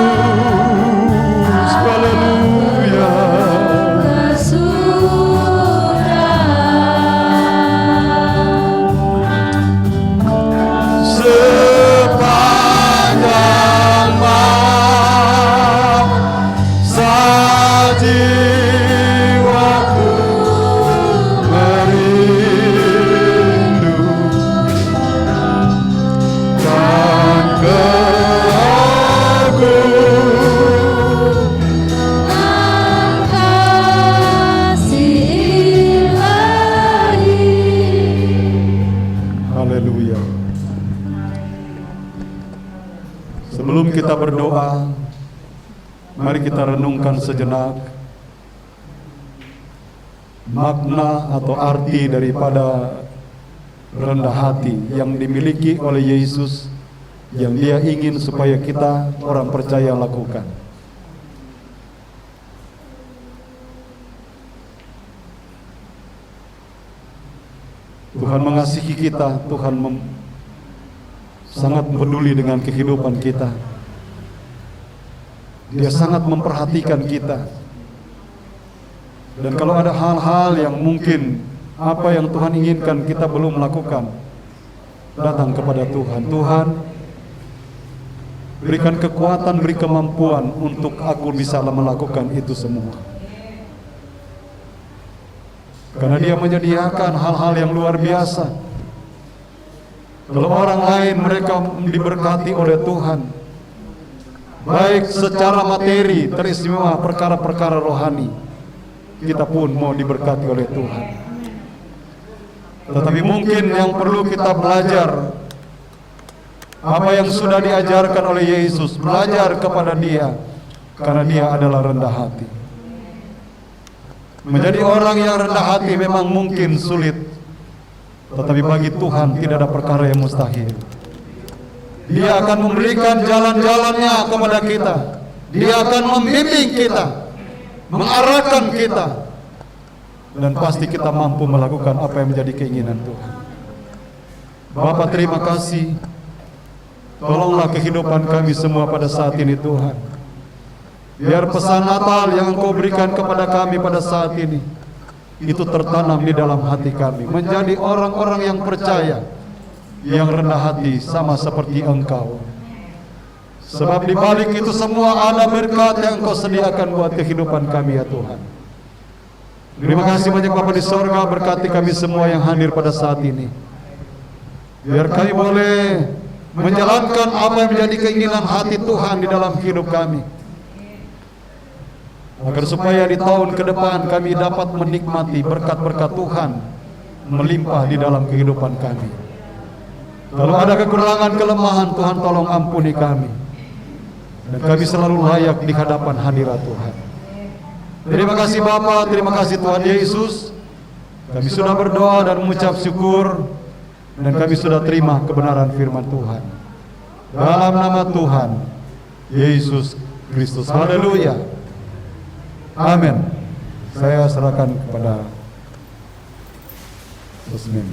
S3: haleluya. mari kita renungkan sejenak makna atau arti daripada rendah hati yang dimiliki oleh Yesus, yang Dia ingin supaya kita orang percaya lakukan. Tuhan mengasihi kita, Tuhan sangat peduli dengan kehidupan kita. Dia sangat memperhatikan kita. Dan kalau ada hal-hal yang mungkin apa yang Tuhan inginkan kita belum melakukan, datang kepada Tuhan. Tuhan, berikan kekuatan, beri kemampuan untuk aku bisa melakukan itu semua. Karena Dia menyediakan hal-hal yang luar biasa. Kalau orang lain mereka diberkati oleh Tuhan, baik secara materi, teristimewa perkara-perkara rohani, kita pun mau diberkati oleh Tuhan. Tetapi mungkin yang perlu kita belajar apa yang sudah diajarkan oleh Yesus, belajar kepada Dia, karena Dia adalah rendah hati. Menjadi orang yang rendah hati memang mungkin sulit, tetapi bagi Tuhan tidak ada perkara yang mustahil. Dia akan memberikan jalan-jalannya kepada kita. Dia akan membimbing kita, mengarahkan kita, dan pasti kita mampu melakukan apa yang menjadi keinginan Tuhan. Bapa, terima kasih. Tolonglah kehidupan kami semua pada saat ini, Tuhan. Biar pesan Natal yang Engkau berikan kepada kami pada saat ini itu tertanam di dalam hati kami, menjadi orang-orang yang percaya, yang rendah hati sama seperti Engkau. Sebab di balik itu semua ada berkat yang Engkau sediakan buat kehidupan kami, ya Tuhan. Terima kasih banyak Bapa di sorga, berkati kami semua yang hadir pada saat ini. Biar kami boleh menjalankan apa yang menjadi keinginan hati Tuhan di dalam hidup kami, agar supaya di tahun ke depan kami dapat menikmati berkat-berkat Tuhan melimpah di dalam kehidupan kami. Kalau ada kekurangan, kelemahan, Tuhan tolong ampuni kami, dan kami selalu layak di hadapan hadirat Tuhan. Terima kasih Bapa, terima kasih Tuhan Yesus. Kami sudah berdoa dan mengucap syukur, dan kami sudah terima kebenaran firman Tuhan. Dalam nama Tuhan Yesus Kristus. Haleluya. Amin. Saya serahkan kepada Resmi.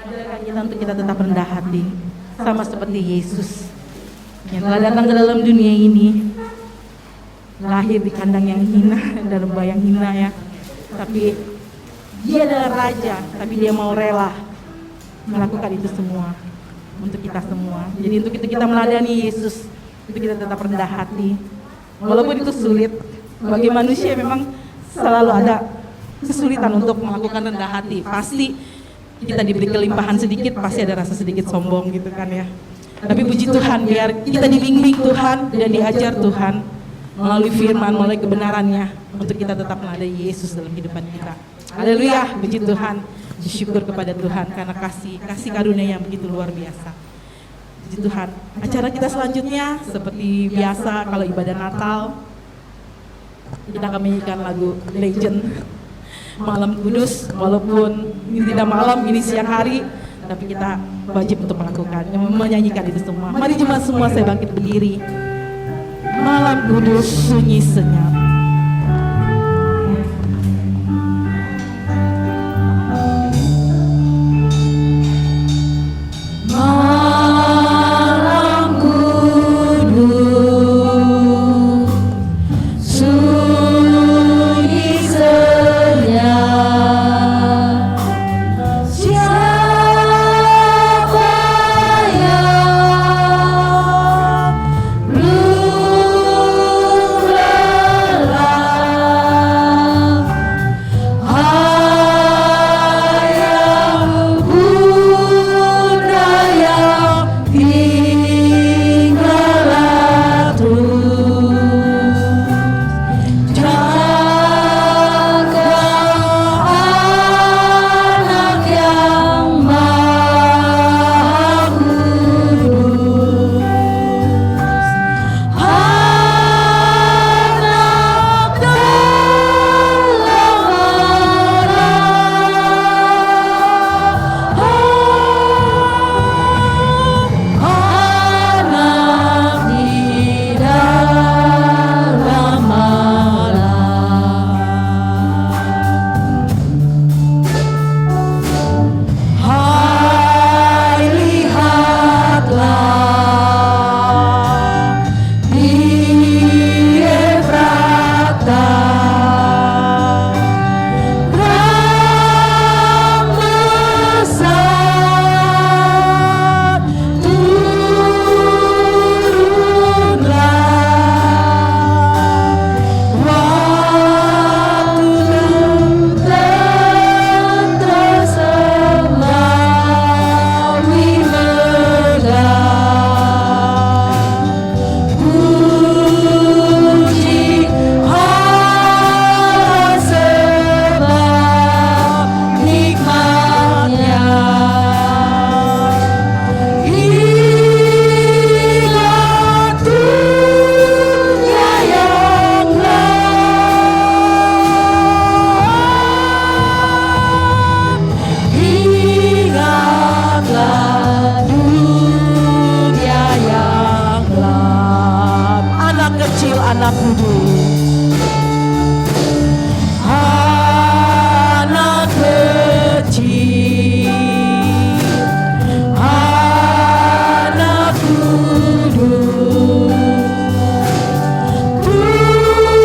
S1: Mengajarkan kita untuk kita tetap rendah hati, sama seperti Yesus yang telah datang ke dalam dunia ini, lahir di kandang yang hina dan lembah yang hina, ya. Tapi Dia adalah Raja, tapi Dia mau rela melakukan itu semua untuk kita semua. Jadi untuk itu kita meladani Yesus, untuk kita tetap rendah hati. Walaupun itu sulit, bagi manusia memang selalu ada kesulitan untuk melakukan rendah hati. Pasti kita diberi kelimpahan sedikit, pasti ada rasa sedikit sombong gitu kan, ya. Tapi puji Tuhan, biar kita dibimbing Tuhan dan diajar Tuhan melalui firman, melalui kebenarannya, untuk kita tetap meladani Yesus dalam kehidupan kita. Haleluya, puji Tuhan, bersyukur kepada Tuhan karena kasih karunia yang begitu luar biasa. Puji Tuhan. Acara kita selanjutnya seperti biasa kalau ibadah Natal, kita akan menyanyikan lagu Legend, Malam Kudus. Walaupun ini tidak malam, ini siang hari, tapi kita wajib untuk melakukan, menyanyikan itu semua. Mari jemaat semua saya bangkit berdiri. Malam kudus sunyi senyap,
S4: Malam kudus sunyi senyap, siapa yang belum
S1: kudus. Anak kecil, anak kudus, Tuhanku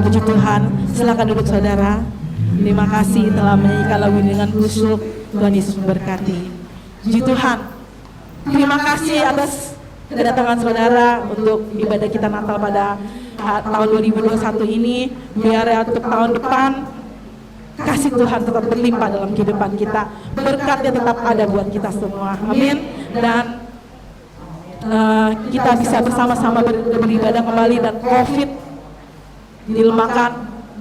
S1: Puji Tuhan, silakan duduk saudara. Terima kasih telah menyanyikan lagu ini dengan khusyuk. Tuhan Yesus memberkati. Puji Tuhan, terima kasih atas kedatangan saudara untuk ibadah kita Natal pada tahun 2021 ini. Biar untuk tahun depan kasih Tuhan tetap berlimpah dalam kehidupan kita, berkatnya tetap ada buat kita semua. Amin. Dan kita bisa bersama-sama beribadah kembali dan COVID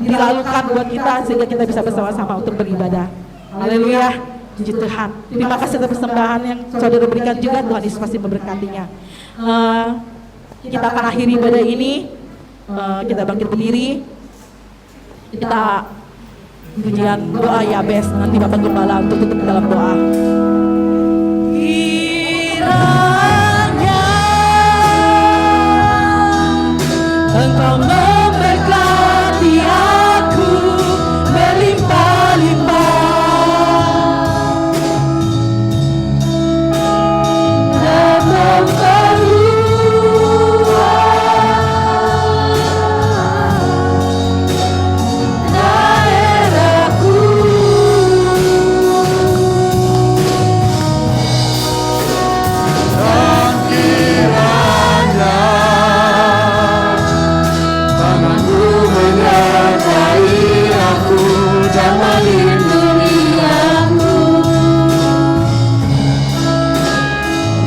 S1: dilalukan buat kita sehingga kita bisa bersama-sama untuk beribadah. Haleluya, puji Tuhan. Terima kasih atas persembahan yang saudara berikan juga. Tuhan Yesus pasti memberkatinya. Kita akan akhiri ibadah ini. Kita bangkit berdiri. Kita pujian doa Yabes. Nanti Bapak Gembala untuk tutup dalam doa. Kiranya Engkau memberkati aku berlimpah-limpah dan memperluas daerahku.
S3: Dan kiranya tanganmu menyertai aku dan melindungi aku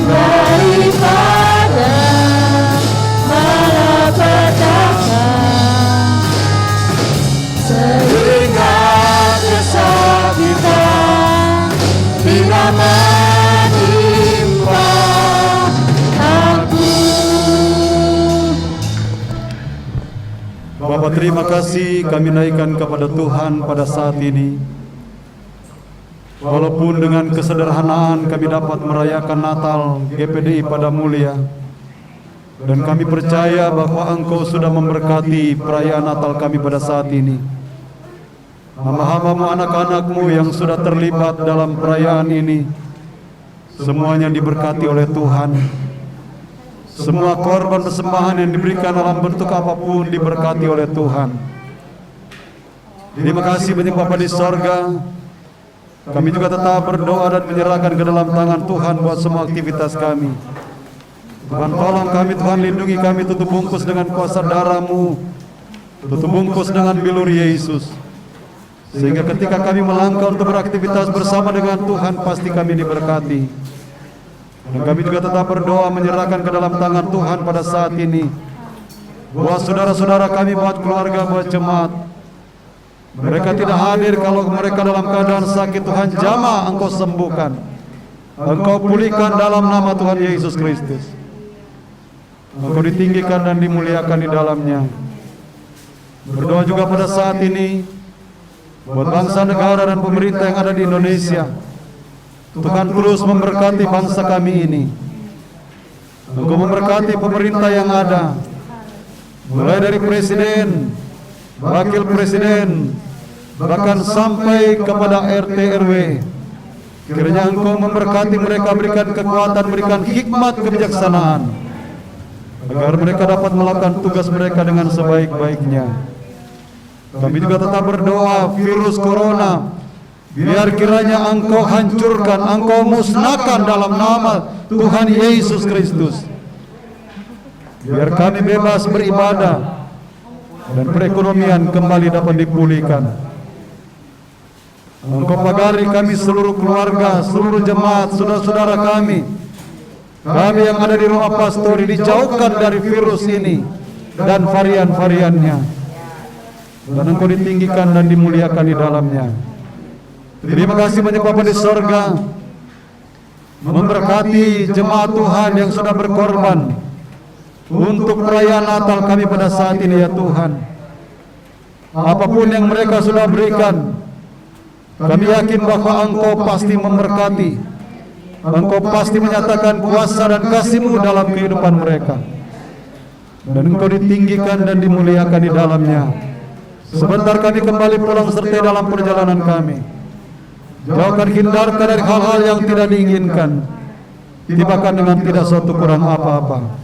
S1: Daripada malapetaka,
S3: sehingga kesakitan tidak menimpa aku. Bapak, terima kasih kami naikkan kepada Tuhan pada saat ini. Walaupun dengan kesederhanaan kami dapat merayakan Natal GPDI pada mulia, dan kami percaya bahwa Engkau sudah memberkati perayaan Natal kami pada saat ini. Hamba-hambamu, anak-anakmu yang sudah terlibat dalam perayaan ini, semuanya diberkati oleh Tuhan. Semua korban persembahan yang diberikan dalam bentuk apapun diberkati oleh Tuhan. Terima kasih banyak Bapa di sorga. Kami juga tetap berdoa dan menyerahkan ke dalam tangan Tuhan buat semua aktivitas kami. Tuhan tolong kami, Tuhan lindungi kami, tutup bungkus dengan kuasa darah-Mu, tutup bungkus dengan bilur Yesus. Sehingga ketika kami melangkah untuk beraktivitas bersama dengan Tuhan, pasti kami diberkati. Dan kami juga tetap berdoa menyerahkan ke dalam tangan Tuhan pada saat ini, buat saudara-saudara kami, buat keluarga, buat jemaat. Mereka tidak hadir kalau mereka dalam keadaan sakit. Tuhan jamah Engkau sembuhkan, Engkau pulihkan dalam nama Tuhan Yesus Kristus. Engkau ditinggikan dan dimuliakan di dalamnya. Berdoa juga pada saat ini buat bangsa, negara, dan pemerintah yang ada di Indonesia. Tuhan terus memberkati bangsa kami ini. Engkau memberkati pemerintah yang ada, mulai dari presiden, wakil presiden, bahkan sampai kepada RT RW. Kiranya Engkau memberkati mereka, berikan kekuatan, berikan hikmat, kebijaksanaan, agar mereka dapat melakukan tugas mereka dengan sebaik-baiknya. Kami juga tetap berdoa virus corona Biar kiranya Engkau hancurkan, Engkau musnahkan dalam nama Tuhan Yesus Kristus. Biar kami bebas beribadah dan perekonomian kembali dapat dipulihkan. Engkau pagari kami seluruh keluarga, seluruh jemaat, saudara-saudara kami yang ada di rumah pastori, dijauhkan dari virus ini dan varian-variannya. Dan Engkau ditinggikan dan dimuliakan di dalamnya. Terima kasih banyak Bapa di sorga, memberkati jemaat Tuhan yang sudah berkorban untuk perayaan Natal kami pada saat ini ya Tuhan. Apapun yang mereka sudah berikan, kami yakin bahwa Engkau pasti memberkati, Engkau pasti menyatakan kuasa dan kasih-Mu dalam kehidupan mereka, dan Engkau ditinggikan dan dimuliakan di dalamnya. Sebentar kami kembali pulang serta dalam perjalanan kami. Jauhkan, hindarkan dari hal-hal yang tidak diinginkan, tibakan dengan tidak suatu kurang apa-apa.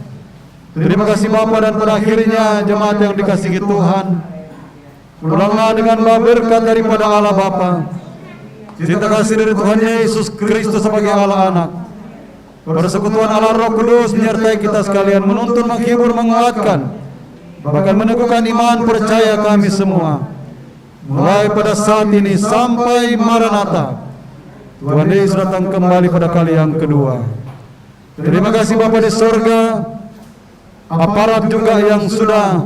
S3: Terima kasih Bapa, dan pada akhirnya jemaat yang dikasihi Tuhan, pulanglah dengan berkat daripada Allah Bapa, cinta kasih dari Tuhan Yesus Kristus sebagai Allah Anak, persekutuan Allah Roh Kudus menyertai kita sekalian, menuntun, menghibur, menguatkan, bahkan meneguhkan iman percaya kami semua. Mulai pada saat ini sampai Maranatha, Tuhan Yesus datang kembali pada kali yang kedua. Terima kasih Bapa di sorga, aparat juga yang sudah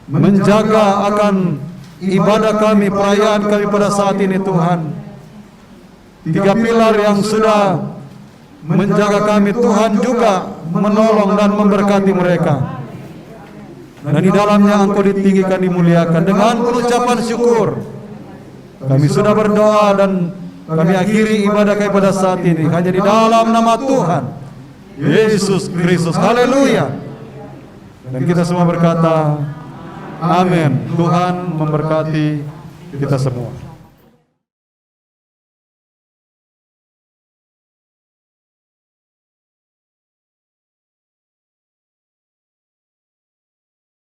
S3: menjaga akan ibadah kami, perayaan kami pada saat ini Tuhan. 3 pilar yang sudah menjaga kami, Tuhan juga menolong dan memberkati mereka. Dan di dalamnya Engkau ditinggikan, dimuliakan. Dengan pengucapan syukur kami sudah berdoa dan kami akhiri ibadah kami pada saat ini hanya di dalam nama Tuhan Yesus Kristus. Haleluya. Dan kita semua berkata amin. Tuhan memberkati kita semua.